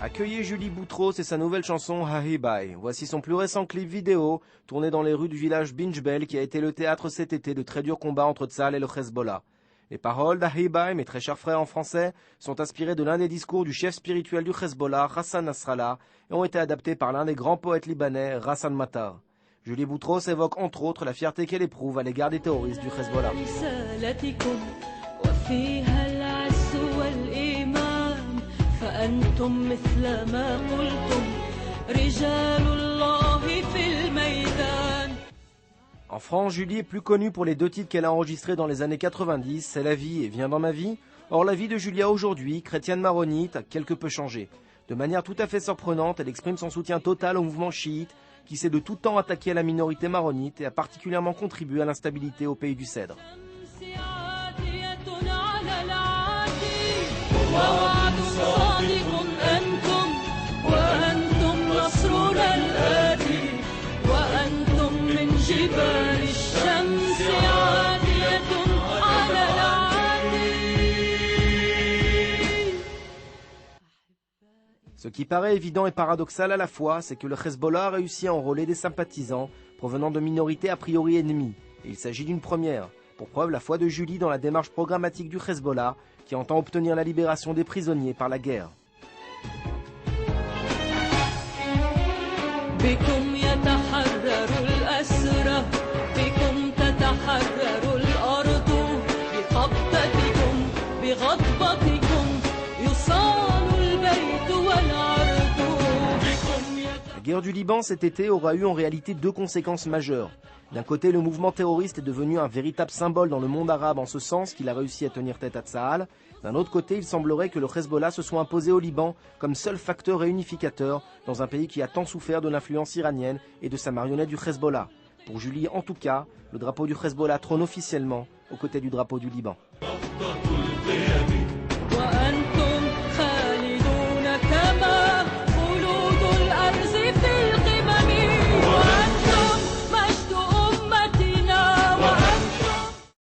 Accueillez Julie Boutros et sa nouvelle chanson Hahibai. Voici son plus récent clip vidéo, tourné dans les rues du village Binjbel, qui a été le théâtre cet été de très durs combats entre Tsahal et le Hezbollah. Les paroles d'Hahibai, mes très chers frères en français, sont inspirées de l'un des discours du chef spirituel du Hezbollah, Hassan Nasrallah, et ont été adaptés par l'un des grands poètes libanais, Ghassan Matar. Julie Boutros évoque entre autres la fierté qu'elle éprouve à l'égard des terroristes du Hezbollah. En France, Julie est plus connue pour les 2 titres qu'elle a enregistrés dans les années 90, C'est la vie et Viens dans ma vie. Or, la vie de Julia aujourd'hui, chrétienne maronite, a quelque peu changé. De manière tout à fait surprenante, elle exprime son soutien total au mouvement chiite, qui s'est de tout temps attaqué à la minorité maronite et a particulièrement contribué à l'instabilité au pays du Cèdre. Ce qui paraît évident et paradoxal à la fois, c'est que le Hezbollah a réussi à enrôler des sympathisants provenant de minorités a priori ennemies. Et il s'agit d'une première. Pour preuve, la foi de Julie dans la démarche programmatique du Hezbollah, qui entend obtenir la libération des prisonniers par la guerre. La guerre du Liban cet été aura eu en réalité 2 conséquences majeures. D'un côté, le mouvement terroriste est devenu un véritable symbole dans le monde arabe en ce sens qu'il a réussi à tenir tête à Tsahal. D'un autre côté, il semblerait que le Hezbollah se soit imposé au Liban comme seul facteur réunificateur dans un pays qui a tant souffert de l'influence iranienne et de sa marionnette du Hezbollah. Pour Julie, en tout cas, le drapeau du Hezbollah trône officiellement aux côtés du drapeau du Liban.